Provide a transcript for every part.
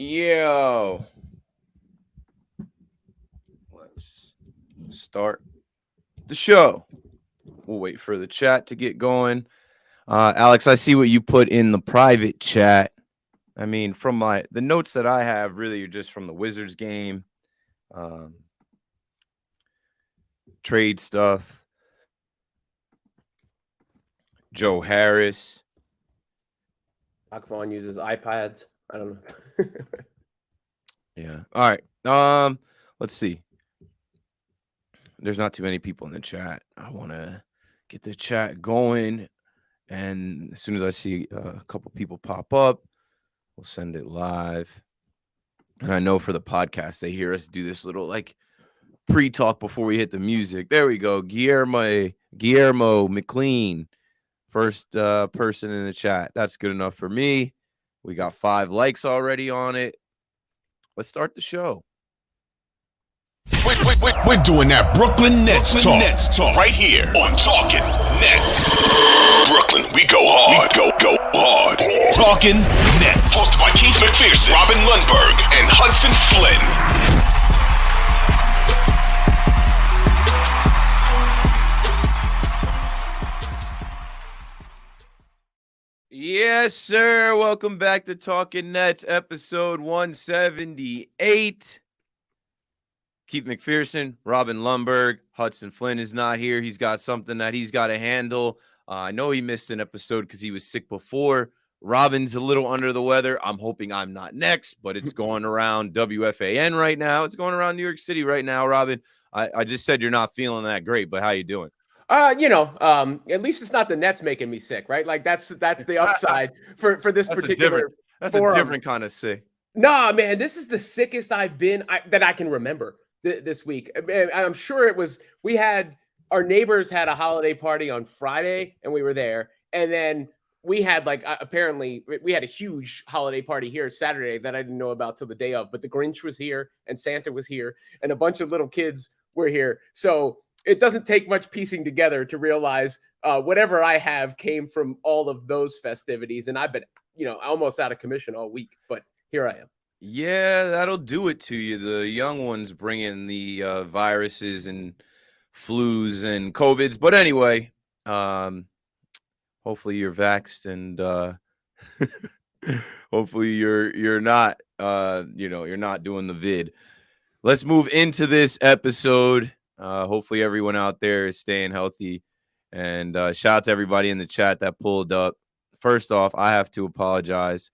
Yo, let's start the show. We'll wait for the chat to get going. Alex, I see what you put in the private chat. I mean, from the notes that I have, really are just from the Wizards game, um, trade stuff, Joe Harris. Jacque Vaughn uses iPads. I don't know. Yeah. All right. Let's see. There's not too many people in the chat. I want to get the chat going, and as soon as I see a couple people pop up, we'll send it live. And I know for the podcast, they hear us do this little pre-talk before we hit the music. There we go. Guillermo McLean, first person in the chat. That's good enough for me. We got 5 likes already on it. Let's start the show. We're doing that Brooklyn Nets talk right here on Talkin Nets. Brooklyn, we go hard. Go hard. Talkin Nets. Hosted by Keith McPherson, Robin Lundberg, and Hudson Flynn. Yes, sir. Welcome back to Talkin Nets, episode 178. Keith McPherson, Robin Lundberg, Hudson Flynn is not here. He's got something that he's got to handle. I know he missed an episode because he was sick before. Robin's a little under the weather. I'm hoping I'm not next, but it's going around WFAN right now. It's going around New York City right now, Robin. I just said you're not feeling that great, but how you doing? At least it's not the Nets making me sick, right? Like that's the upside for this particular. That's a different kind of sick. Nah, man, this is the sickest I've been that I can remember this week. I'm sure it was. Our neighbors had a holiday party on Friday, and we were there, and then we had apparently we had a huge holiday party here Saturday that I didn't know about till the day of. But the Grinch was here, and Santa was here, and a bunch of little kids were here. So it doesn't take much piecing together to realize whatever I have came from all of those festivities, and I've been almost out of commission all week, but here I am. Yeah, that'll do it to you. The young ones bringing the viruses and flus and COVIDs. But anyway, hopefully you're vaxxed and hopefully you're not you're not doing the vid. Let's move into this episode. Hopefully everyone out there is staying healthy. And shout out to everybody in the chat that pulled up. First off, I have to apologize.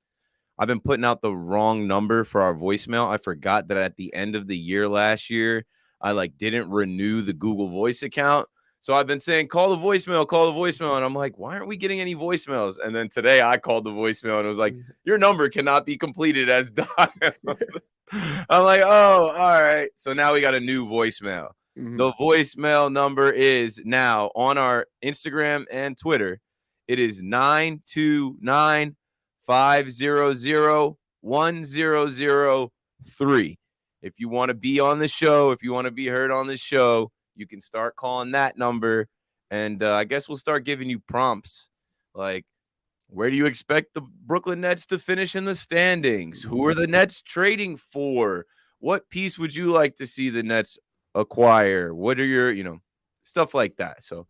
I've been putting out the wrong number for our voicemail. I forgot that at the end of the year last year, I didn't renew the Google Voice account. So I've been saying, call the voicemail. And I'm like, why aren't we getting any voicemails? And then today I called the voicemail and it was like, your number cannot be completed as dialed. I'm like, oh, all right. So now we got a new voicemail. Mm-hmm. The voicemail number is now on our Instagram and Twitter. It is 929 500-1003. If you want to be on the show, if you want to be heard on the show, you can start calling that number. And I guess we'll start giving you prompts. Like, where do you expect the Brooklyn Nets to finish in the standings? Who are the Nets trading for? What piece would you like to see the Nets acquire? What are your, stuff like that. So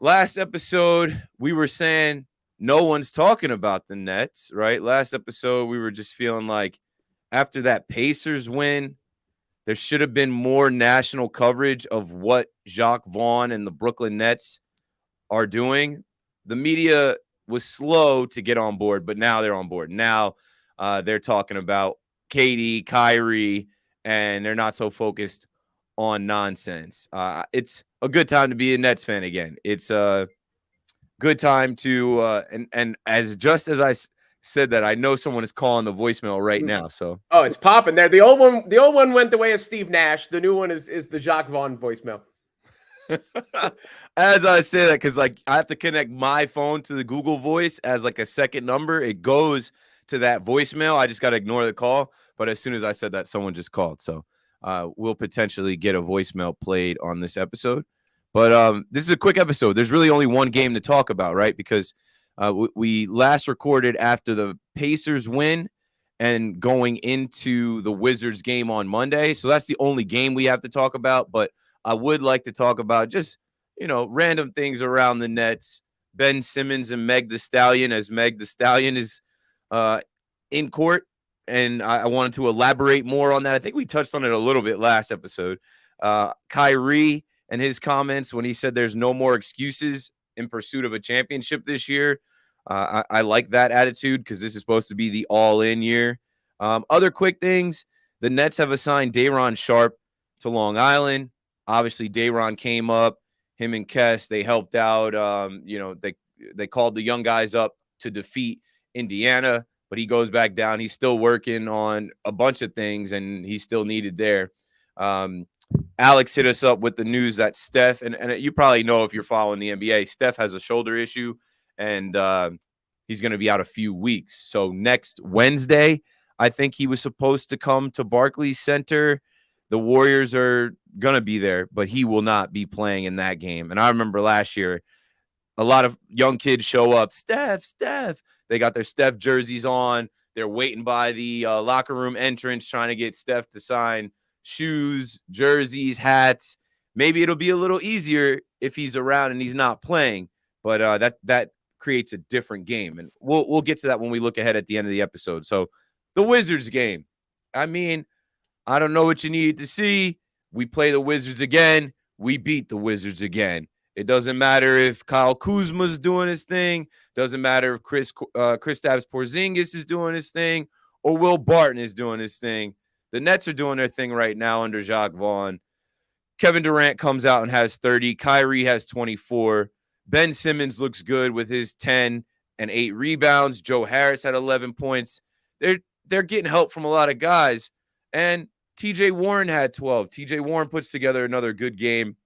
last episode, we were saying no one's talking about the Nets, right? Last episode, we were just feeling like after that Pacers win, there should have been more national coverage of what Jacque Vaughn and the Brooklyn Nets are doing. The media was slow to get on board, but now they're on board. Now they're talking about KD, Kyrie, and they're not so focused on nonsense. It's a good time to be a Nets fan again. It's a good time to and as I said that, I know someone is calling the voicemail right now. So it's popping there. The old one went the way of Steve Nash. The new one is the Jacque Vaughn voicemail. As I say that, because I have to connect my phone to the Google Voice as a second number. It goes to that voicemail. I just got to ignore the call. But as soon as I said that, someone just called. So we'll potentially get a voicemail played on this episode. But this is a quick episode. There's really only one game to talk about, right? Because we last recorded after the Pacers win, and going into the Wizards game on Monday. So that's the only game we have to talk about. But I would like to talk about just, random things around the Nets. Ben Simmons and Meg the Stallion, as Meg the Stallion is in court. And I wanted to elaborate more on that. I think we touched on it a little bit last episode. Kyrie and his comments when he said there's no more excuses in pursuit of a championship this year. I like that attitude because this is supposed to be the all-in year. Other quick things, the Nets have assigned Day'Ron Sharpe to Long Island. Obviously, Day'Ron came up. Him and Kess, they helped out. They called the young guys up to defeat Indiana, but he goes back down. He's still working on a bunch of things, and he's still needed there. Alex hit us up with the news that Steph, and you probably know if you're following the NBA, Steph has a shoulder issue, and he's going to be out a few weeks. So next Wednesday, I think he was supposed to come to Barclays Center. The Warriors are going to be there, but he will not be playing in that game. And I remember last year, a lot of young kids show up. Steph. They got their Steph jerseys on. They're waiting by the locker room entrance trying to get Steph to sign shoes, jerseys, hats. Maybe it'll be a little easier if he's around and he's not playing, but that creates a different game. And we'll get to that when we look ahead at the end of the episode. So the Wizards game, I mean, I don't know what you need to see. We play the Wizards again. We beat the Wizards again. It doesn't matter if Kyle Kuzma's doing his thing. Doesn't matter if Kristaps Porzingis is doing his thing or Will Barton is doing his thing. The Nets are doing their thing right now under Jacque Vaughn. Kevin Durant comes out and has 30. Kyrie has 24. Ben Simmons looks good with his 10 and 8 rebounds. Joe Harris had 11 points. They're getting help from a lot of guys. And TJ Warren had 12. TJ Warren puts together another good game.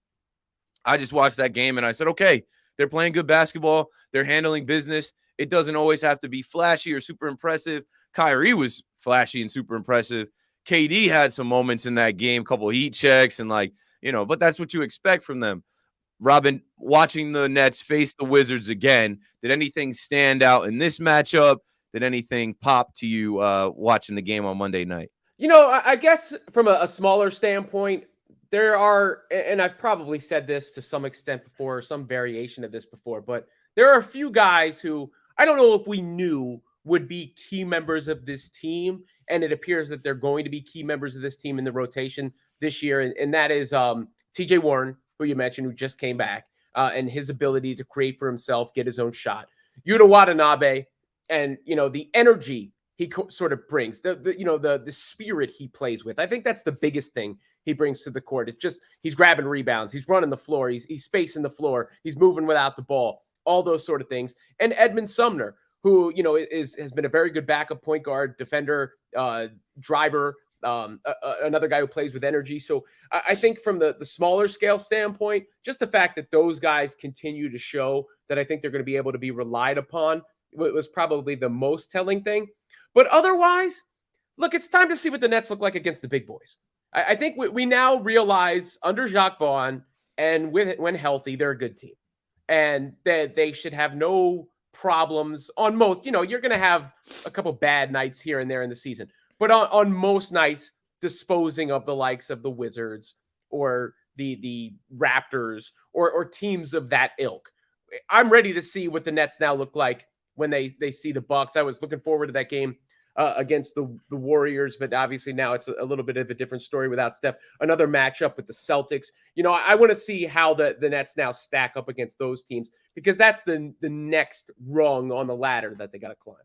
I just watched that game and I said, okay, they're playing good basketball. They're handling business. It doesn't always have to be flashy or super impressive. Kyrie was flashy and super impressive. KD had some moments in that game, couple heat checks and but that's what you expect from them. Robin, watching the Nets face the Wizards again, did anything stand out in this matchup? Did anything pop to you watching the game on Monday night? I guess from a smaller standpoint, there are, and I've probably said this to some extent before, some variation of this before, but there are a few guys who I don't know if we knew would be key members of this team, and it appears that they're going to be key members of this team in the rotation this year, and that is TJ Warren, who you mentioned, who just came back, and his ability to create for himself, get his own shot. Yuta Watanabe, and the energy he sort of brings, the spirit he plays with. I think that's the biggest thing he brings to the court. It's just he's grabbing rebounds, he's running the floor, he's spacing the floor, he's moving without the ball, all those sort of things. And Edmund Sumner, who has been a very good backup point guard, defender, driver, another guy who plays with energy. So I think from the smaller scale standpoint, just the fact that those guys continue to show that I think they're going to be able to be relied upon was probably the most telling thing. But otherwise, look, it's time to see what the Nets look like against the big boys. I think we now realize under Jacque Vaughn and when healthy, they're a good team. And that they should have no problems on most. You're going to have a couple bad nights here and there in the season. But on most nights, disposing of the likes of the Wizards or the Raptors or teams of that ilk. I'm ready to see what the Nets now look like when they see the Bucks. I was looking forward to that game against the Warriors, but obviously now it's a little bit of a different story without Steph. Another matchup with the Celtics. I want to see how the Nets now stack up against those teams, because that's the next rung on the ladder that they got to climb.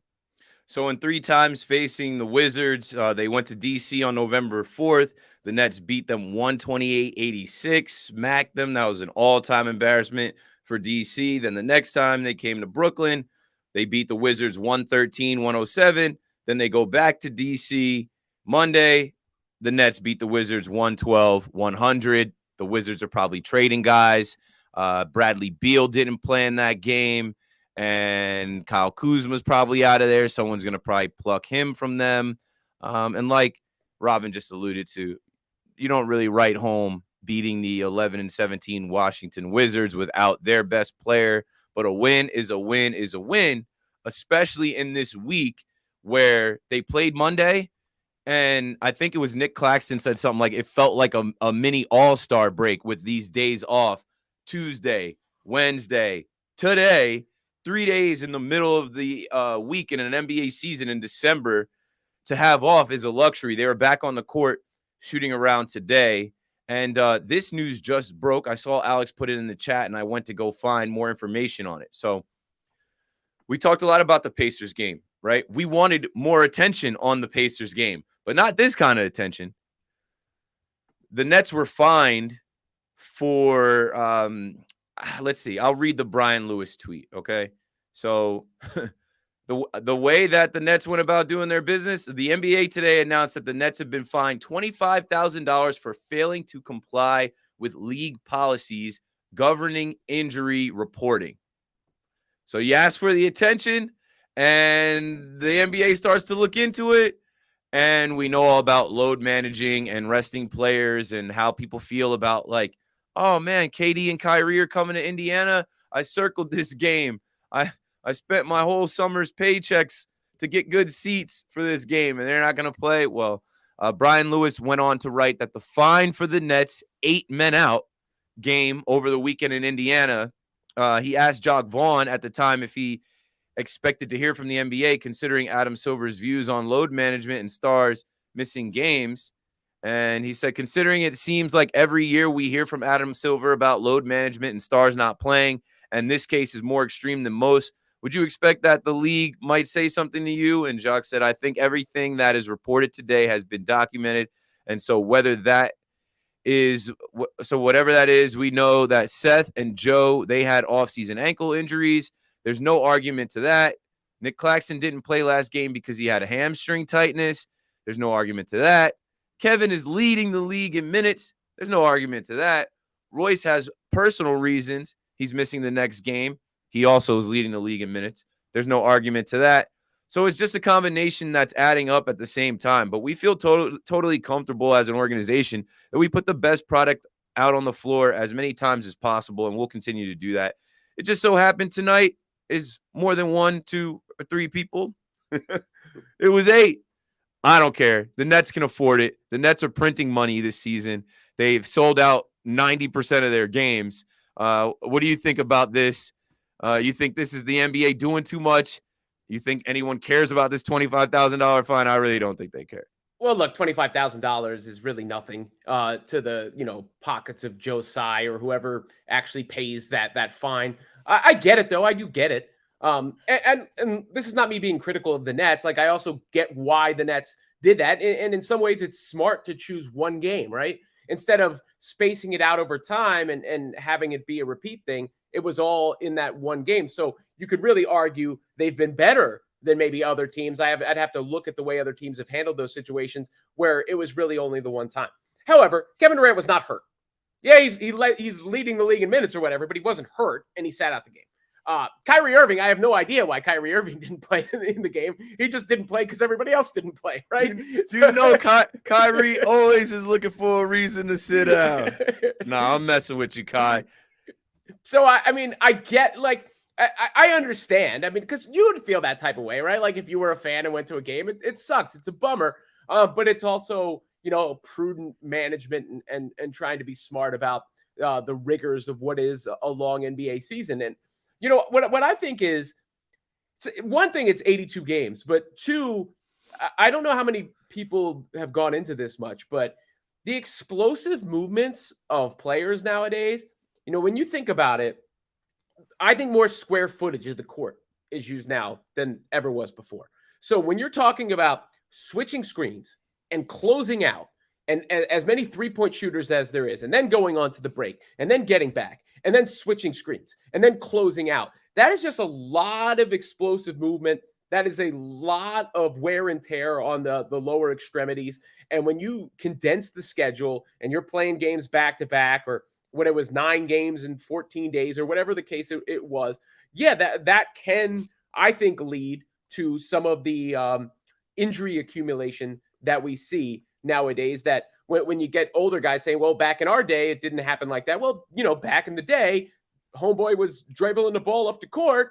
So in 3 times facing the Wizards, they went to D.C. on November 4th. The Nets beat them 128-86, smacked them. That was an all-time embarrassment for D.C. Then the next time they came to Brooklyn, they beat the Wizards 113-107. Then they go back to D.C. Monday. The Nets beat the Wizards 112-100. The Wizards are probably trading guys. Bradley Beal didn't play in that game. And Kyle Kuzma's probably out of there. Someone's going to probably pluck him from them. And like Robin just alluded to, you don't really write home beating the 11-17 Washington Wizards without their best player. But a win is a win is a win, especially in this week where they played Monday, and I think it was Nick Claxton said something like it felt like a mini all-star break with these days off, Tuesday, Wednesday, today, 3 days in the middle of the week in an NBA season in December to have off is a luxury. They were back on the court shooting around today. And this news just broke. I saw Alex put it in the chat, and I went to go find more information on it. So we talked a lot about the Pacers game, right? We wanted more attention on the Pacers game, but not this kind of attention. The Nets were fined for, let's see, I'll read the Brian Lewis tweet, okay? So the way that the Nets went about doing their business, the NBA today announced that the Nets have been fined $25,000 for failing to comply with league policies governing injury reporting. So you ask for the attention, and the NBA starts to look into it, and we know all about load managing and resting players and how people feel about, like, oh, man, KD and Kyrie are coming to Indiana. I circled this game. I spent my whole summer's paychecks to get good seats for this game, and they're not going to play. Well, Brian Lewis went on to write that the fine for the Nets 8 men out game over the weekend in Indiana, he asked Jacque Vaughn at the time if he expected to hear from the NBA, considering Adam Silver's views on load management and stars missing games. And he said, considering it seems like every year we hear from Adam Silver about load management and stars not playing, and this case is more extreme than most, would you expect that the league might say something to you? And Jacque said, I think everything that is reported today has been documented. And so whatever that is, we know that Seth and Joe, they had off-season ankle injuries. There's no argument to that. Nick Claxton didn't play last game because he had a hamstring tightness. There's no argument to that. Kevin is leading the league in minutes. There's no argument to that. Royce has personal reasons he's missing the next game. He also is leading the league in minutes. There's no argument to that. So it's just a combination that's adding up at the same time. But we feel totally comfortable as an organization that we put the best product out on the floor as many times as possible, and we'll continue to do that. It just so happened tonight is more than 1, 2, or 3 people. It was 8. I don't care. The Nets can afford it. The Nets are printing money this season. They've sold out 90% of their games. What do you think about this? You think this is the NBA doing too much? You think anyone cares about this $25,000 fine? I really don't think they care. Well, look, $25,000 is really nothing to the pockets of Joe Tsai or whoever actually pays that fine. I get it, though. I do get it. And this is not me being critical of the Nets. Like, I also get why the Nets did that. And in some ways, it's smart to choose one game, right? Instead of spacing it out over time and having it be a repeat thing, it was all in that one game. So you could really argue they've been better than maybe other teams. I'd have to look at the way other teams have handled those situations where it was really only the one time. However, Kevin Durant was not hurt. Yeah, he's leading the league in minutes or whatever, but he wasn't hurt, and he sat out the game. Kyrie Irving, I have no idea why Kyrie Irving didn't play in the game. He just didn't play because everybody else didn't play, right? You know, Kyrie always is looking for a reason to sit down. Nah, I'm messing with you, Kai. So, I mean, I get, like, I understand. I mean, because you would feel that type of way, right? Like, if you were a fan and went to a game, it sucks. It's a bummer. But it's also, prudent management and trying to be smart about the rigors of what is a long NBA season. And, what I think is, one thing, it's 82 games. But two, I don't know how many people have gone into this much, but the explosive movements of players nowadays, when you think about it, I think more square footage of the court is used now than ever was before. So when you're talking about switching screens and closing out and as many three-point shooters as there is, and then going on to the break and then getting back and then switching screens and then closing out, that is just a lot of explosive movement. That is a lot of wear and tear on the lower extremities. And when you condense the schedule and you're playing games back to back, or when it was 9 games in 14 days or whatever the case it was, yeah, that can, I think, lead to some of the injury accumulation that we see nowadays, that when you get older guys saying, well, back in our day, it didn't happen like that. Well, back in the day, homeboy was dribbling the ball up the court.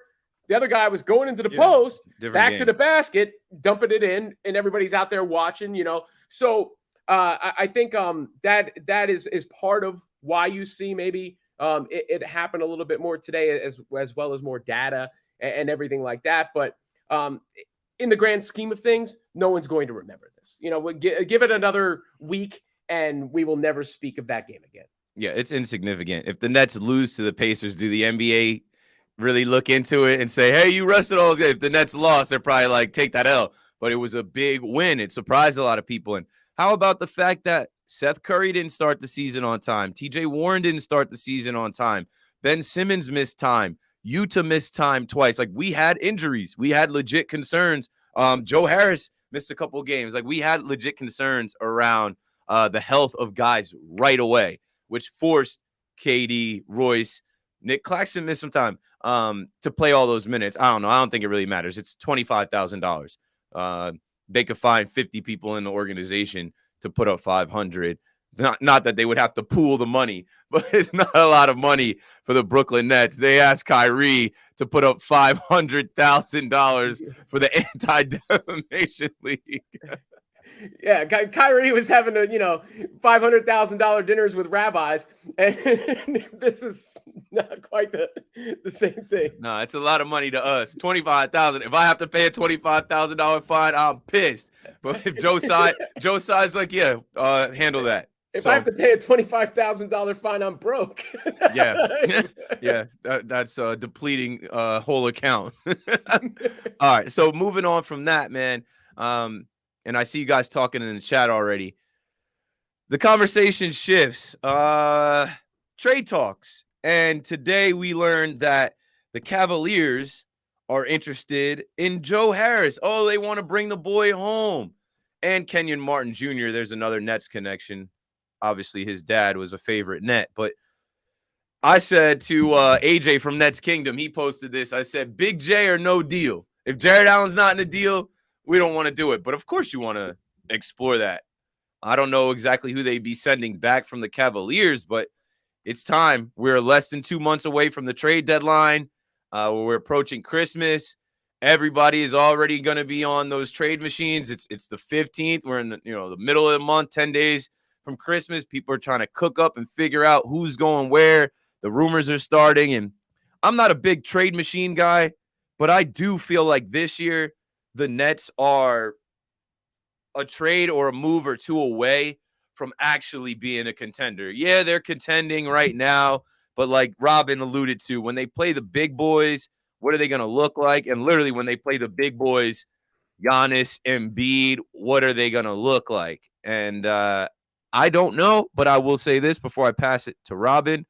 The other guy was going into the Yeah, post, different back game. to the basket, dumping it in, and everybody's out there watching, So I think that is part of why you see maybe it happen a little bit more today, as well as more data and everything like that. But in the grand scheme of things, no one's going to remember this. Give it another week, and we will never speak of that game again. Yeah, it's insignificant. If the Nets lose to the Pacers, do the NBA really look into it and say, hey, you rested all those guys? If the Nets lost, they're probably like, take that L. But it was a big win. It surprised a lot of people. And how about the fact that Seth Curry didn't start the season on time? TJ Warren didn't start the season on time. Ben Simmons missed time. Utah missed time twice. Like, we had injuries. We had legit concerns. Joe Harris missed a couple of games. Like, we had legit concerns around the health of guys right away, which forced KD, Royce, Nick Claxton missed some time to play all those minutes. I don't know. I don't think it really matters. It's $25,000. They could find 50 people in the organization to put up 500. Not that they would have to pool the money, but it's not a lot of money for the Brooklyn Nets. They asked Kyrie to put up $500,000 for the Anti-Defamation League. Yeah, Kyrie was having $500,000 dinners with rabbis, and this is not quite the same thing. No, it's a lot of money to us. $25,000. If I have to pay a $25,000 fine, I'm pissed. But if Joe Tsai's like, yeah, handle that. If I have to pay a $25,000 fine, I'm broke. Yeah, that's depleting whole account. All right, so moving on from that, man. And I see you guys talking in the chat already. The conversation shifts. Trade talks. And today we learned that the Cavaliers are interested in Joe Harris. Oh, they want to bring the boy home. And Kenyon Martin Jr., there's another Nets connection. Obviously, his dad was a favorite Net. But I said to AJ from Nets Kingdom, he posted this. I said, Big J or no deal. If Jared Allen's not in the deal, we don't want to do it. But of course you want to explore that. I don't know exactly who they'd be sending back from the Cavaliers, but it's time. We're less than 2 months away from the trade deadline. We're approaching Christmas. Everybody is already going to be on those trade machines. It's the 15th. We're in the middle of the month, 10 days from Christmas. People are trying to cook up and figure out who's going where. The rumors are starting, and I'm not a big trade machine guy, but I do feel like this year the Nets are a trade or a move or two away from actually being a contender. Yeah, they're contending right now, but like Robin alluded to, when they play the big boys, what are they going to look like? And literally when they play the big boys, Giannis, Embiid, what are they going to look like? And I don't know, but I will say this before I pass it to Robin.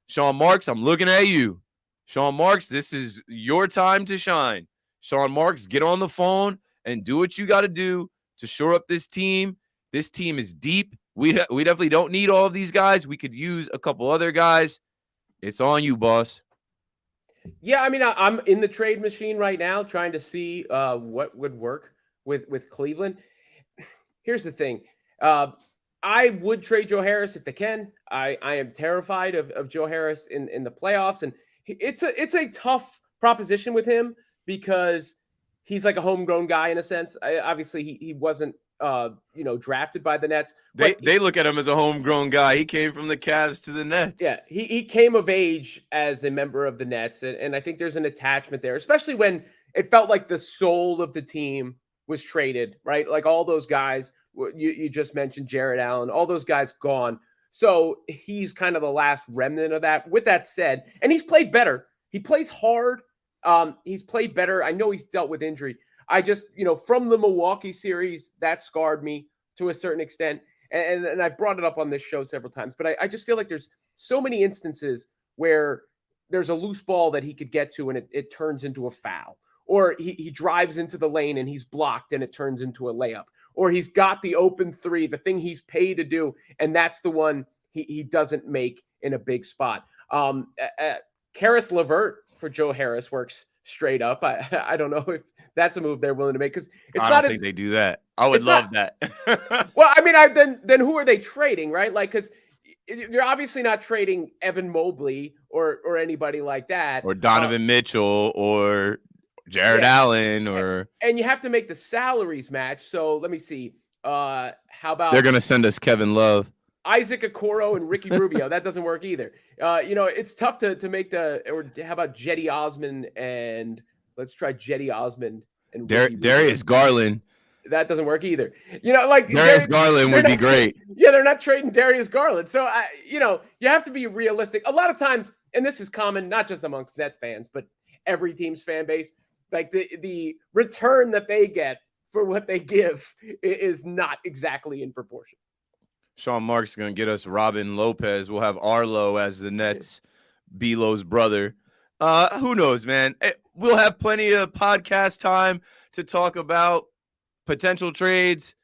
Sean Marks, I'm looking at you. Sean Marks, this is your time to shine. Sean Marks, get on the phone and do what you got to do to shore up this team. This team is deep. We definitely don't need all of these guys. We could use a couple other guys. It's on you, boss. Yeah, I mean, I'm in the trade machine right now trying to see what would work with Cleveland. Here's the thing. I would trade Joe Harris if they can. I am terrified of Joe Harris in the playoffs. And it's a tough proposition with him because he's like a homegrown guy in a sense. Obviously, he wasn't drafted by the Nets. They look at him as a homegrown guy. He came from the Cavs to the Nets. Yeah, he came of age as a member of the Nets. And I think there's an attachment there, especially when it felt like the soul of the team was traded, right? Like all those guys you just mentioned, Jared Allen, all those guys gone. So he's kind of the last remnant of that. With that said, and he's played better. He plays hard. He's played better. I know he's dealt with injury. I just, from the Milwaukee series, that scarred me to a certain extent. And I've brought it up on this show several times, but I just feel like there's so many instances where there's a loose ball that he could get to and it turns into a foul. Or he drives into the lane and he's blocked and it turns into a layup. Or he's got the open three, the thing he's paid to do, and that's the one he doesn't make in a big spot. Karis LeVert for Joe Harris works straight up. I don't know if that's a move they're willing to make because it's I don't think they do that. I would love that. Well, I mean, then who are they trading, right? Like, because you're obviously not trading Evan Mobley or anybody like that, or Donovan Mitchell or Jared Allen, or and you have to make the salaries match. So let me see. How about they're gonna send us Kevin Love, Isaac Okoro, and Ricky Rubio? That doesn't work either. It's tough to make or how about Jetty Osman, and let's try Jetty Osman and Darius Garland. That doesn't work either. Darius Garland would be great. They're not trading Darius Garland. So, you have to be realistic. A lot of times, and this is common, not just amongst Net fans, but every team's fan base, like the return that they get for what they give is not exactly in proportion. Sean Marks is going to get us Robin Lopez. We'll have Arlo as the Nets, Belo's brother. Who knows, man? We'll have plenty of podcast time to talk about potential trades.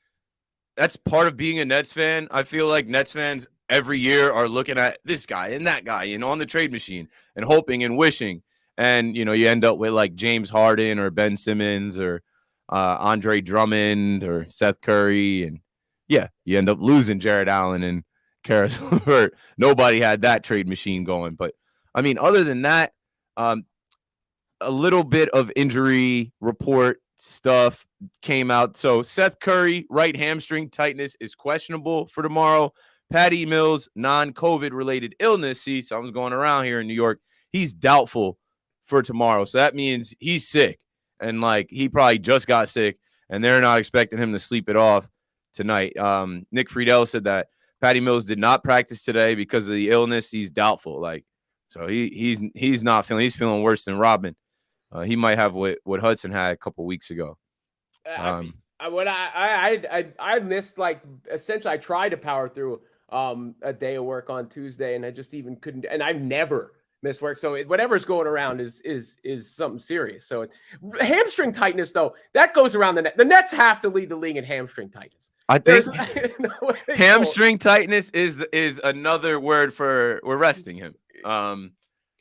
That's part of being a Nets fan. I feel like Nets fans every year are looking at this guy and that guy and on the trade machine and hoping and wishing. And, you end up with like James Harden or Ben Simmons or Andre Drummond or Seth Curry. And yeah, you end up losing Jared Allen and Karis LeVert. Nobody had that trade machine going. But I mean, other than that, a little bit of injury report stuff came out. So Seth Curry, right hamstring tightness, is questionable for tomorrow. Patty Mills, non-COVID related illness. See, someone's going around here in New York. He's doubtful for tomorrow. So that means he's sick. And like he probably just got sick and they're not expecting him to sleep it off tonight. Nick Friedel said that Patty Mills did not practice today because of the illness. He's doubtful. So he's not feeling, he's feeling worse than Robin. He might have what Hudson had a couple weeks ago. I missed, like, essentially I tried to power through a day of work on Tuesday and I just even couldn't, and I've never missed work. So whatever's going around is something serious. So hamstring tightness, though, that goes around the net. The Nets have to lead the league in hamstring tightness. I think hamstring tightness is another word for we're resting him.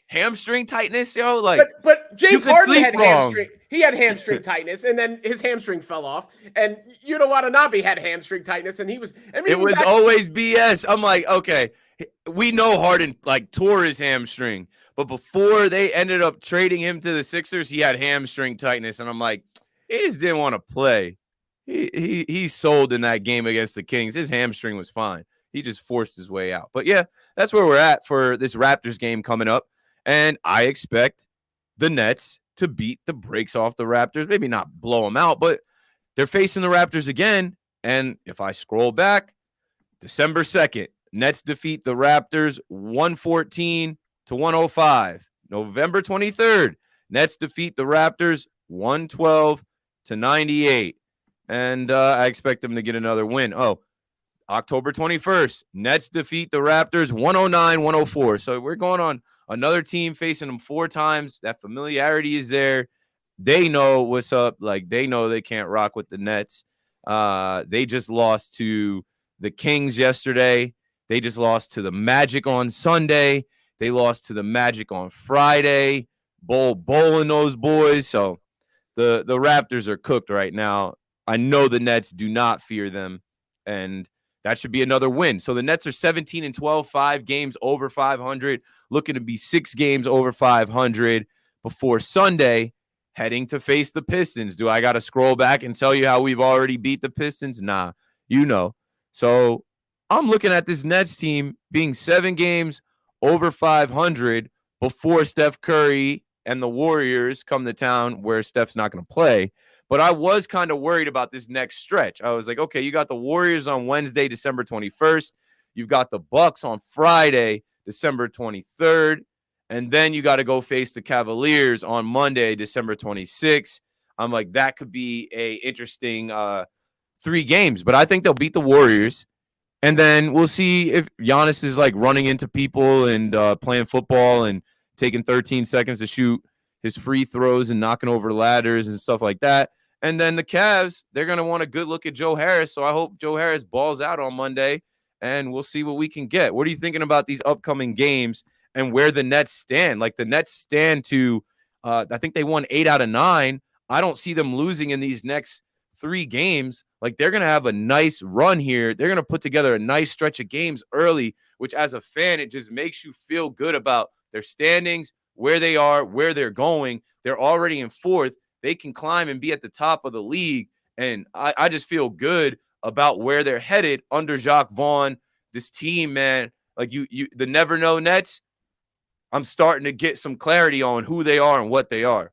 Hamstring tightness, yo, like, but James Harden had wrong. hamstring tightness, and then his hamstring fell off. And Yuta Watanabe had hamstring tightness, and he was. It was always BS. I'm like, okay, we know Harden like tore his hamstring, but before they ended up trading him to the Sixers, he had hamstring tightness, and I'm like, he just didn't want to play. He sold in that game against the Kings. His hamstring was fine. He just forced his way out. But yeah, that's where we're at for this Raptors game coming up. And I expect the Nets to beat the brakes off the Raptors. Maybe not blow them out, but they're facing the Raptors again. And if I scroll back, December 2nd, Nets defeat the Raptors 114-105. November 23rd, Nets defeat the Raptors 112-98. And I expect them to get another win. Oh, October 21st, Nets defeat the Raptors 109-104. So we're going on another team facing them 4 times. That familiarity is there. They know what's up. Like, they know they can't rock with the Nets. They just lost to the Kings yesterday. They just lost to the Magic on Sunday. They lost to the Magic on Friday. Bowling those boys. So the Raptors are cooked right now. I know the Nets do not fear them, and that should be another win. So the Nets are 17-12, 5 games over 500, looking to be 6 games over 500 before Sunday, heading to face the Pistons. Do I got to scroll back and tell you how we've already beat the Pistons? Nah, you know. So I'm looking at this Nets team being 7 games over 500 before Steph Curry and the Warriors come to town, where Steph's not going to play. But I was kind of worried about this next stretch. I was like, okay, you got the Warriors on Wednesday, December 21st. You've got the Bucks on Friday, December 23rd. And then you got to go face the Cavaliers on Monday, December 26th. I'm like, that could be a interesting 3 games. But I think they'll beat the Warriors. And then we'll see if Giannis is like running into people and playing football and taking 13 seconds to shoot his free throws and knocking over ladders and stuff like that. And then the Cavs, they're going to want a good look at Joe Harris. So I hope Joe Harris balls out on Monday, and we'll see what we can get. What are you thinking about these upcoming games and where the Nets stand? Like, the Nets stand to, I think they won 8 out of 9. I don't see them losing in these next 3 games, like they're going to have a nice run here. They're going to put together a nice stretch of games early, which as a fan, it just makes you feel good about their standings, where they are, where they're going. They're already in 4th. They can climb and be at the top of the league. And I just feel good about where they're headed under Jacque Vaughn. This team, man, like the never know Nets, I'm starting to get some clarity on who they are and what they are.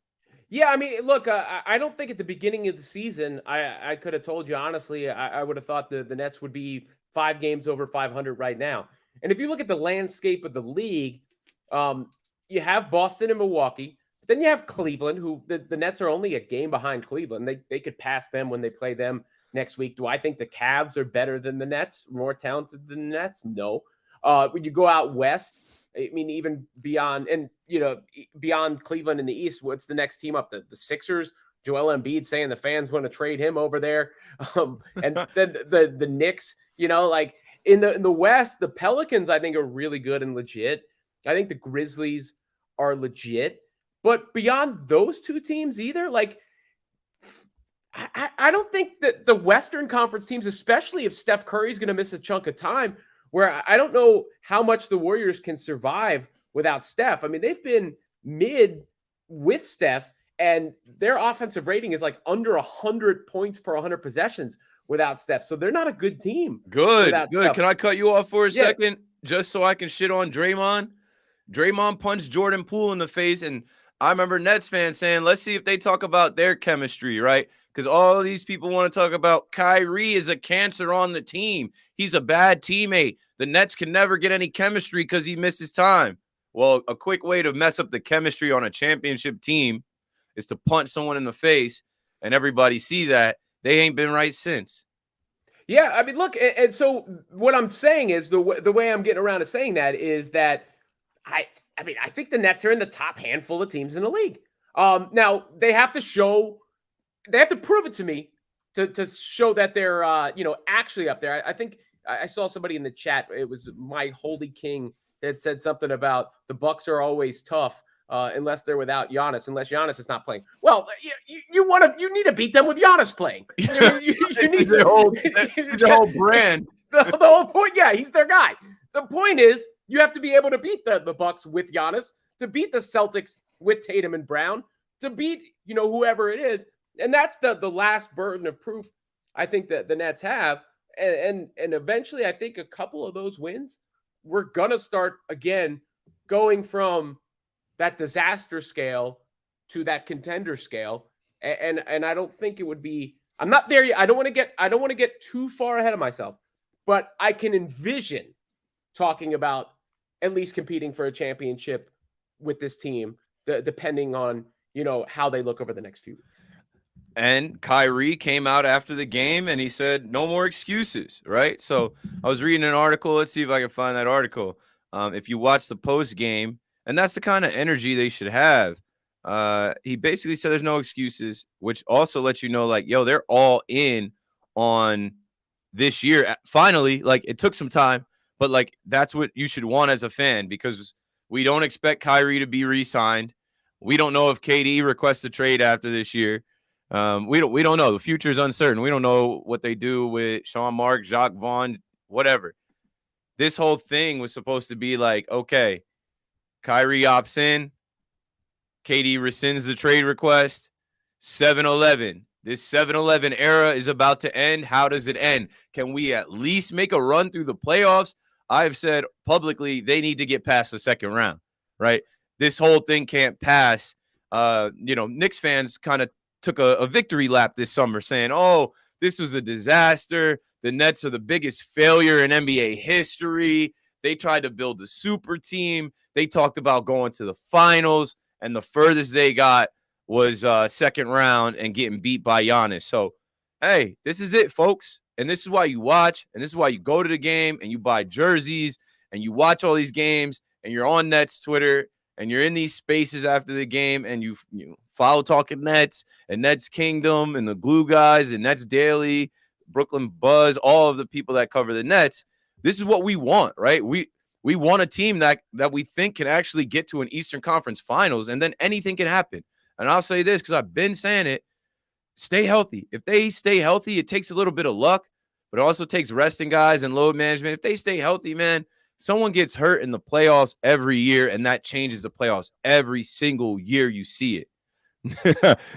Yeah, I mean, look, I don't think at the beginning of the season, I could have told you, honestly, I would have thought the Nets would be 5 games over 500 right now. And if you look at the landscape of the league, you have Boston and Milwaukee. Then you have Cleveland, who the Nets are only a game behind Cleveland. They could pass them when they play them next week. Do I think the Cavs are better than the Nets, more talented than the Nets? No. When you go out west, I mean, even beyond beyond Cleveland in the East, what's the next team up? The Sixers, Joel Embiid saying the fans want to trade him over there. And then the Knicks, like in the West, the Pelicans, I think, are really good and legit. I think the Grizzlies are legit. But beyond those 2 teams either, like, I don't think that the Western Conference teams, especially if Steph Curry's going to miss a chunk of time, where I don't know how much the Warriors can survive without Steph. I mean, they've been mid with Steph, and their offensive rating is like under 100 points per 100 possessions without Steph. So they're not a good team. Good. Steph. Can I cut you off for a second just so I can shit on Draymond? Draymond punched Jordan Poole in the face, and I remember Nets fans saying, let's see if they talk about their chemistry, right? Because all of these people want to talk about Kyrie is a cancer on the team. He's a bad teammate. The Nets can never get any chemistry because he misses time. Well, a quick way to mess up the chemistry on a championship team is to punch someone in the face, and everybody see that. They ain't been right since. Yeah, I mean, look, and so what I'm saying is the way I'm getting around to saying that is that I think the Nets are in the top handful of teams in the league. Now they have to prove it to me to show that they're actually up there. I think I saw somebody in the chat. It was my Holy King that said something about the Bucks are always tough unless they're without Giannis, unless Giannis is not playing. Well, you need to beat them with Giannis playing. You need the whole brand. The whole point, yeah, he's their guy. The point is, you have to be able to beat the Bucks with Giannis, to beat the Celtics with Tatum and Brown, to beat whoever it is, and that's the last burden of proof I think that the Nets have, and eventually I think a couple of those wins, we're gonna start again going from that disaster scale to that contender scale, and I don't think it would be. I'm not there yet. I don't want to get too far ahead of myself, but I can envision talking about at least competing for a championship with this team, depending on, how they look over the next few weeks. And Kyrie came out after the game and he said, no more excuses, right? So I was reading an article. Let's see if I can find that article. If you watch the post game, and that's the kind of energy they should have. He basically said there's no excuses, which also lets you know, like, yo, they're all in on this year. Finally, like, it took some time. But, like, that's what you should want as a fan, because we don't expect Kyrie to be re-signed. We don't know if KD requests a trade after this year. We don't know. The future is uncertain. We don't know what they do with Sean Mark, Jacque Vaughn, whatever. This whole thing was supposed to be like, okay, Kyrie opts in, KD rescinds the trade request, 7-11. This 7-11 era is about to end. How does it end? Can we at least make a run through the playoffs? I've said publicly they need to get past the second round, right? This whole thing can't pass. Knicks fans kind of took a victory lap this summer saying, oh, this was a disaster. The Nets are the biggest failure in NBA history. They tried to build a super team. They talked about going to the finals, and the furthest they got was second round and getting beat by Giannis. So, hey, this is it, folks. And this is why you watch, and this is why you go to the game and you buy jerseys and you watch all these games, and you're on Nets Twitter and you're in these spaces after the game, and you follow Talkin Nets and Nets Kingdom and the Glue Guys and Nets Daily, Brooklyn Buzz, all of the people that cover the Nets. This is what we want, right? We want a team that we think can actually get to an Eastern Conference Finals, and then anything can happen. And I'll say this because I've been saying it. stay healthy. If they stay healthy, it takes a little bit of luck, but it also takes resting guys and load management. If they stay healthy, man, someone gets hurt in the playoffs every year, and that changes the playoffs every single year you see it.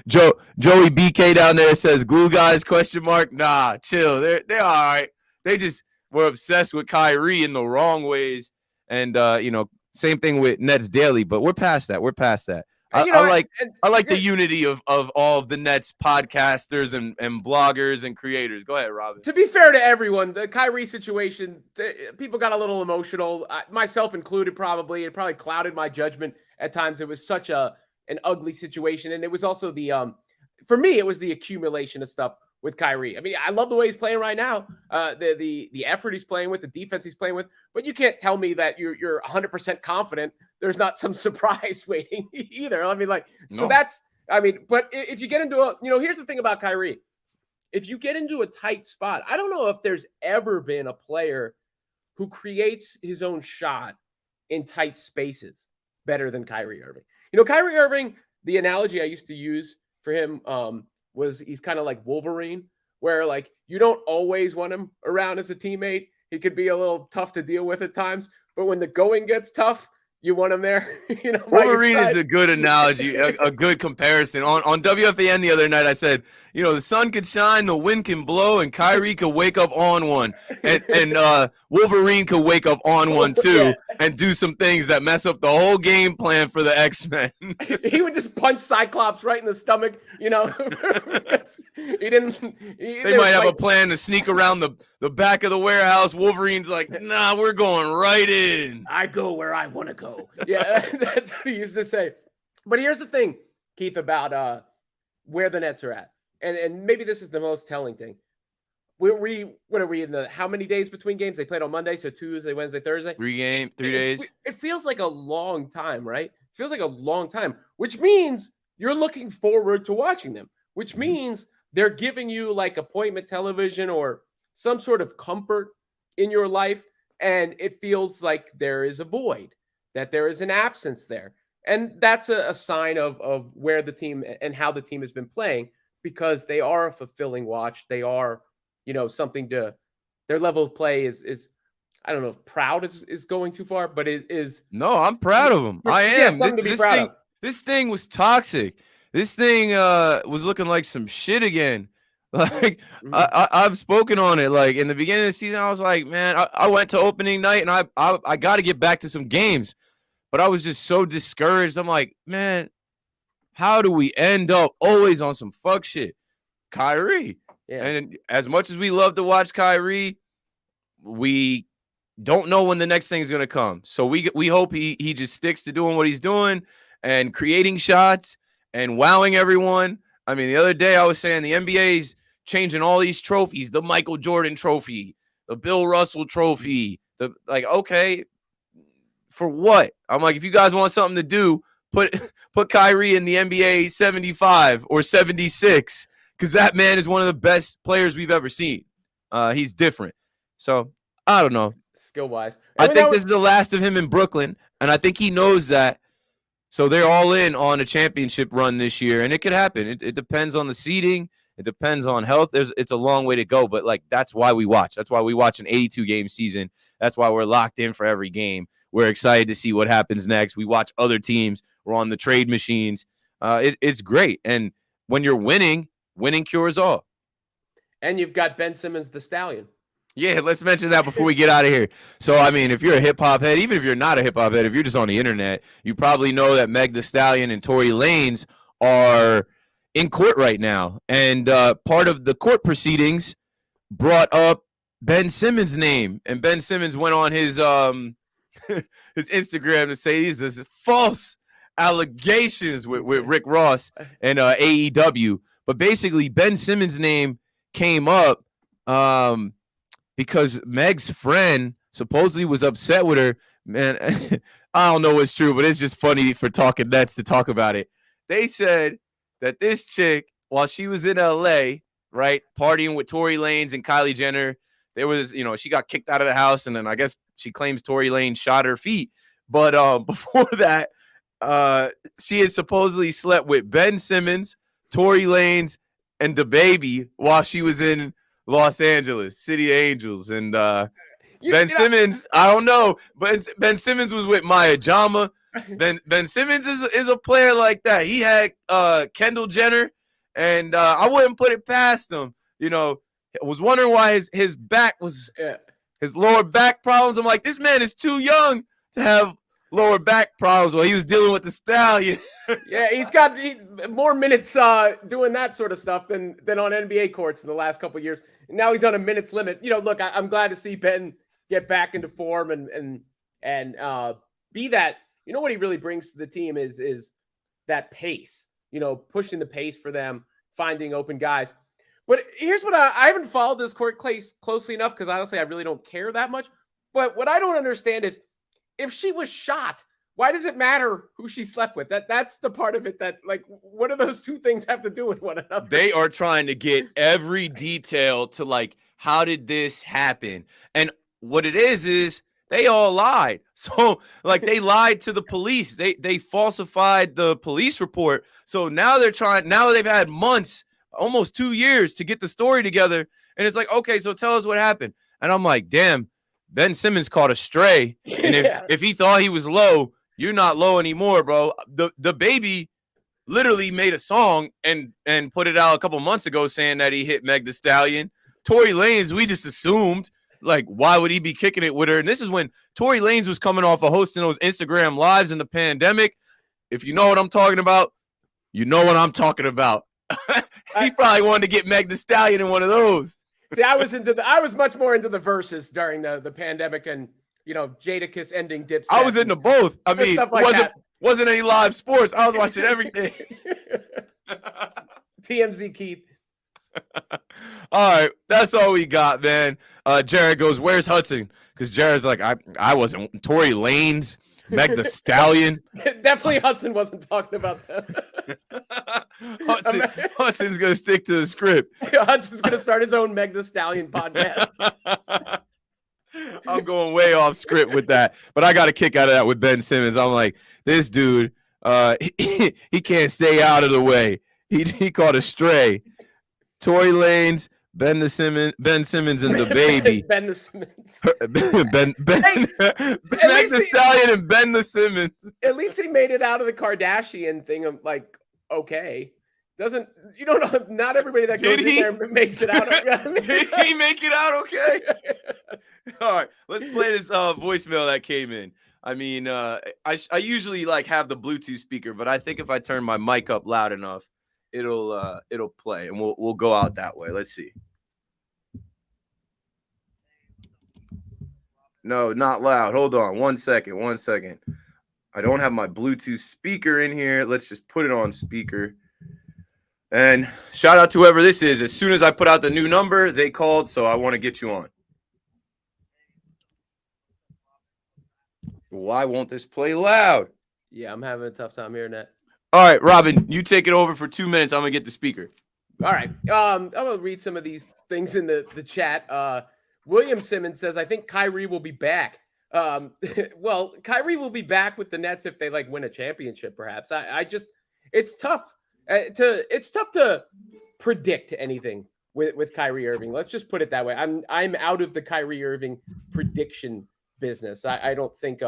Joey BK down there says glue guys ? Nah, chill. They're all right. They just were obsessed with Kyrie in the wrong ways, and same thing with Nets Daily. But we're past that. I like the unity of all of the Nets podcasters and bloggers and creators. Go ahead, Robin. To be fair to everyone, the Kyrie situation, people got a little emotional, myself included. Probably it probably clouded my judgment at times. It was such an ugly situation, and it was also for me, it was the accumulation of stuff with Kyrie. I mean, I love the way he's playing right now, the effort he's playing with, the defense he's playing with, but you can't tell me that you're 100% confident there's not some surprise waiting either. I mean, but if you get into here's the thing about Kyrie. If you get into a tight spot, I don't know if there's ever been a player who creates his own shot in tight spaces better than Kyrie Irving. Kyrie Irving, the analogy I used to use for him was he's kind of like Wolverine, where like you don't always want him around as a teammate. He could be a little tough to deal with at times, but when the going gets tough, you want him there. Wolverine is a good analogy, a good comparison. On WFAN the other night, I said, the sun could shine, the wind can blow, and Kyrie could wake up on one, and Wolverine could wake up on one too, and do some things that mess up the whole game plan for the X-Men. He would just punch Cyclops right in the stomach, because he didn't. They might have a plan to sneak around the back of the warehouse. Wolverine's like, nah, we're going right in. I go where I want to go. Yeah, that's what he used to say. But here's the thing, Keith, about where the Nets are at. And maybe this is the most telling thing. What are we in how many days between games? They played on Monday, so Tuesday, Wednesday, Thursday. 3 days. It feels like a long time, right? It feels like a long time, which means you're looking forward to watching them, which means they're giving you like appointment television or some sort of comfort in your life. And it feels like there is a void, that there is an absence there. And that's a sign of where the team and how the team has been playing, because they are a fulfilling watch. They are, something to their level of play is I don't know if proud is going too far, but it is. No, I'm proud of them. I am. This thing was toxic. This thing was looking like some shit again. Like I've spoken on it. Like in the beginning of the season, I was like, man, I went to opening night and I got to get back to some games, but I was just so discouraged. I'm like, man, how do we end up always on some fuck shit? Kyrie. Yeah. And as much as we love to watch Kyrie, we don't know when the next thing is going to come. So we hope he just sticks to doing what he's doing and creating shots and wowing everyone. I mean, the other day I was saying the NBA's changing all these trophies, the Michael Jordan trophy, the Bill Russell trophy, okay, for what? I'm like, if you guys want something to do, put Kyrie in the NBA 75 or 76, because that man is one of the best players we've ever seen. He's different. So I don't know. Skill-wise. I think this is the last of him in Brooklyn, and I think he knows that. So they're all in on a championship run this year, and it could happen. It depends on the seeding. It depends on health. It's a long way to go, but that's why we watch. That's why we watch an 82-game season. That's why we're locked in for every game. We're excited to see what happens next. We watch other teams. We're on the trade machines. It's great. And when you're winning cures all. And you've got Ben Simmons, the Stallion. Yeah, let's mention that before we get out of here. So, I mean, if you're a hip-hop head, even if you're not a hip-hop head, if you're just on the internet, you probably know that Meg Thee Stallion and Tory Lanez are in court right now. And part of the court proceedings brought up Ben Simmons' name. And Ben Simmons went on his his Instagram to say these are false allegations with Rick Ross and AEW. But basically, Ben Simmons' name came up because Meg's friend supposedly was upset with her. Man, I don't know what's true, but it's just funny for Talkin Nets to talk about it. They said that this chick, while she was in LA, right, partying with Tory Lanez and Kylie Jenner, there was, she got kicked out of the house, and then I guess she claims Tory Lanez shot her feet. But before that, she had supposedly slept with Ben Simmons, Tory Lanez, and the baby while she was in Los Angeles, City of Angels, and Ben Simmons. I don't know, but Ben Simmons was with Maya Jama. Ben Simmons is a player like that. He had Kendall Jenner, and I wouldn't put it past him. You know, I was wondering why his back was his lower back problems. I'm like, this man is too young to have lower back problems while he was dealing with the stallion. Yeah, he's got more minutes doing that sort of stuff than on NBA courts in the last couple of years. And now he's on a minutes limit. You know, look, I'm glad to see Ben get back into form and be that. You know what he really brings to the team is that pace. You know, pushing the pace for them, finding open guys. But here's what I haven't followed this court case closely enough because honestly I really don't care that much. But what I don't understand is if she was shot, why does it matter who she slept with? That's the part of it that, like, what do those two things have to do with one another? They are trying to get every detail to, like, how did this happen? And what it is they all lied. So, like, they lied to the police. They falsified the police report. So now they've had months, almost 2 years to get the story together. And it's like, okay, so tell us what happened. And I'm like, damn, Ben Simmons caught a stray. And if he thought he was low, you're not low anymore, bro. The baby literally made a song and put it out a couple months ago saying that he hit Meg Thee Stallion. Tory Lanez, we just assumed, like, why would he be kicking it with her? And this is when Tory Lanez was coming off of hosting those Instagram lives in the pandemic. If you know what I'm talking about, you know what I'm talking about. He probably wanted to get Meg Thee Stallion in one of those. See, I was much more into the verses during the pandemic and, you know, Jadakiss ending Dipset. I was into both. I mean, like wasn't any live sports. I was watching everything. TMZ Keith. All right, that's all we got, man. Jared goes, "Where's Hudson?" Because Jared's like, I wasn't. Tory Lanez, Meg Thee Stallion. Definitely, Hudson wasn't talking about that. Hudson's gonna stick to the script. Hudson's gonna start his own Meg Thee Stallion podcast. I'm going way off script with that, but I got a kick out of that with Ben Simmons. I'm like, this dude, he can't stay out of the way. He caught a stray. Tory Lanez, Ben Simmons, and the baby. Ben the Simmons. Meg Thee Stallion and Ben the Simmons. At least he made it out of the Kardashian thing of, like, okay. Don't know, not everybody that goes in there makes it out. Did he make it out okay? All right, let's play this voicemail that came in. I mean, I usually, like, have the Bluetooth speaker, but I think if I turn my mic up loud enough, it'll play, and we'll go out that way. Let's see. No, not loud. Hold on, one second. I don't have my Bluetooth speaker in here. Let's just put it on speaker. And shout out to whoever this is. As soon as I put out the new number, they called, so I want to get you on. Why won't this play loud? Yeah, I'm having a tough time hearing that. All right, Robin, you take it over for 2 minutes. I'm going to get the speaker. All right. I'm going to read some of these things in the chat. William Simmons says, I think Kyrie will be back. Well, Kyrie will be back with the Nets if they, like, win a championship, perhaps. It's tough. It's tough to predict anything with Kyrie Irving. Let's just put it that way. I'm out of the Kyrie Irving prediction business. I don't think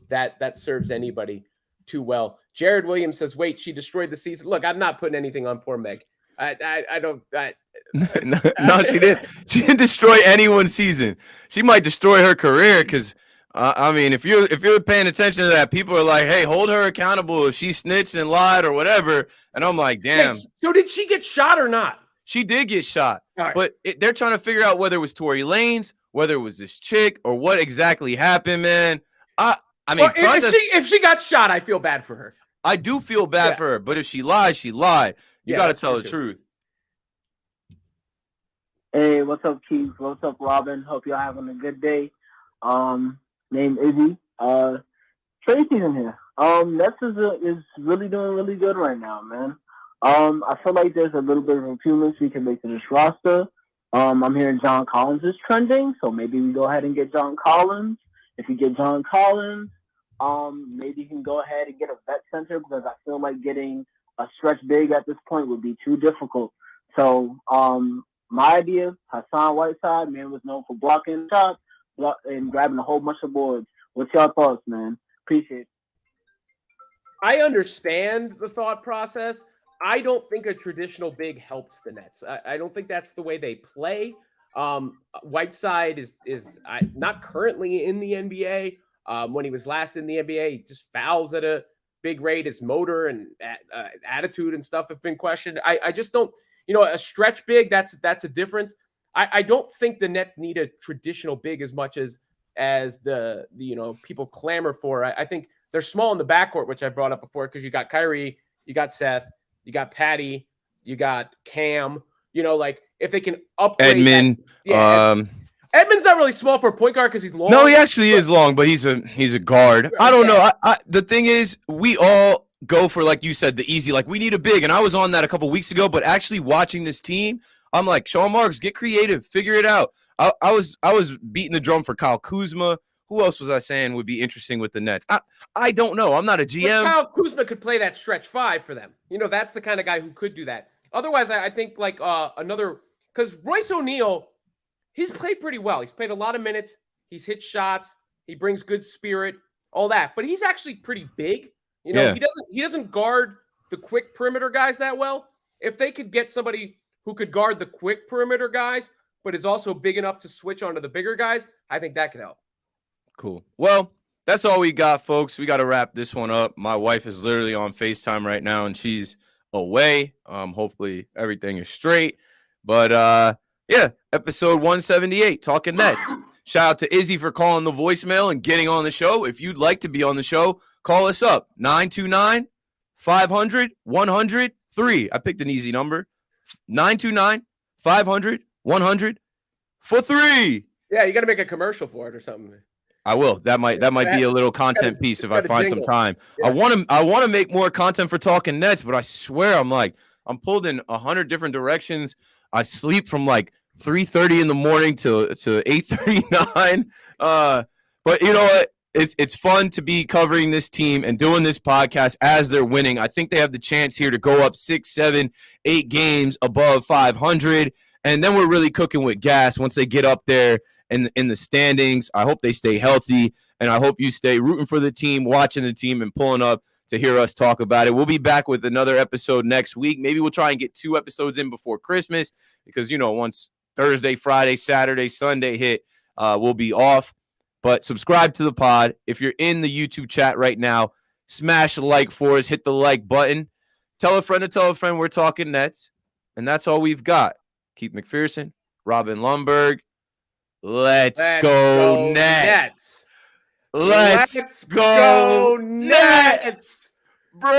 that serves anybody too well. Jared Williams says, "Wait, she destroyed the season." Look, I'm not putting anything on poor Meg. I don't. No, she didn't. She didn't destroy anyone's season. She might destroy her career because. I mean, if you're paying attention to that, people are like, "Hey, hold her accountable if she snitched and lied or whatever." And I'm like, "Damn." So did she get shot or not? She did get shot, right. But they're trying to figure out whether it was Tory Lanez, whether it was this chick, or what exactly happened, man. I mean, well, if she got shot, I feel bad for her. I do feel bad for her, but if she lied, she lied. You got to tell the truth. Hey, what's up, Keith? What's up, Robin? Hope y'all having a good day. Name Izzy. Trade season here. Nets is really doing really good right now, man. I feel like there's a little bit of improvements we can make to this roster. I'm hearing John Collins is trending, so maybe we go ahead and get John Collins. If you get John Collins, maybe you can go ahead and get a vet center because I feel like getting a stretch big at this point would be too difficult So my idea, Hassan Whiteside, man, was known for blocking shots and grabbing a whole bunch of boards. What's your thoughts, man? Appreciate it. I understand the thought process. I don't think a traditional big helps the Nets. I don't think that's the way they play. Whiteside is not currently in the NBA. When he was last in the NBA, he just fouls at a big rate. His motor and attitude and stuff have been questioned. I just don't, a stretch big, that's a difference. I don't think the Nets need a traditional big as much as the people clamor for. I think they're small in the backcourt, which I brought up before, because you got Kyrie, you got Seth, you got Patty, you got Cam. Like if they can upgrade Edmund. Edmund's not really small for a point guard because he's long. No, he actually is long, but he's a guard. I don't know. The thing is, we all go for, like you said, the easy. Like, we need a big, and I was on that a couple weeks ago. But actually watching this team, I'm like, Sean Marks, get creative, figure it out. I was beating the drum for Kyle Kuzma. Who else was I saying would be interesting with the Nets? I don't know. I'm not a GM. But Kyle Kuzma could play that stretch five for them. That's the kind of guy who could do that. Otherwise, I think like another, because Royce O'Neal, he's played pretty well. He's played a lot of minutes. He's hit shots. He brings good spirit, all that. But he's actually pretty big. He doesn't guard the quick perimeter guys that well. If they could get somebody who could guard the quick perimeter guys, but is also big enough to switch onto the bigger guys, I think that could help. Cool. Well, that's all we got, folks. We got to wrap this one up. My wife is literally on FaceTime right now, and she's away. Hopefully everything is straight. But yeah, episode 178, Talking Nets. Shout out to Izzy for calling the voicemail and getting on the show. If you'd like to be on the show, call us up, 929-500-103. I picked an easy number, 929-500-100 for 3. Yeah, you got to make a commercial for it or something. I will. That might be a little content piece if I find some time. Yeah. I want to make more content for Talking Nets, but I swear I'm pulled in 100 different directions. I sleep from like 3:30 in the morning to 8:39. But you know what? It's fun to be covering this team and doing this podcast as they're winning. I think they have the chance here to go up 6, 7, 8 games above 500, and then we're really cooking with gas once they get up there in the standings. I hope they stay healthy, and I hope you stay rooting for the team, watching the team, and pulling up to hear us talk about it. We'll be back with another episode next week. Maybe we'll try and get 2 episodes in before Christmas because, once Thursday, Friday, Saturday, Sunday hit, we'll be off. But subscribe to the pod. If you're in the YouTube chat right now, smash a like for us. Hit the like button. Tell a friend to tell a friend we're talking Nets. And that's all we've got. Keith McPherson, Robin Lundberg. Let's go Nets. Let's go Nets. Brooklyn.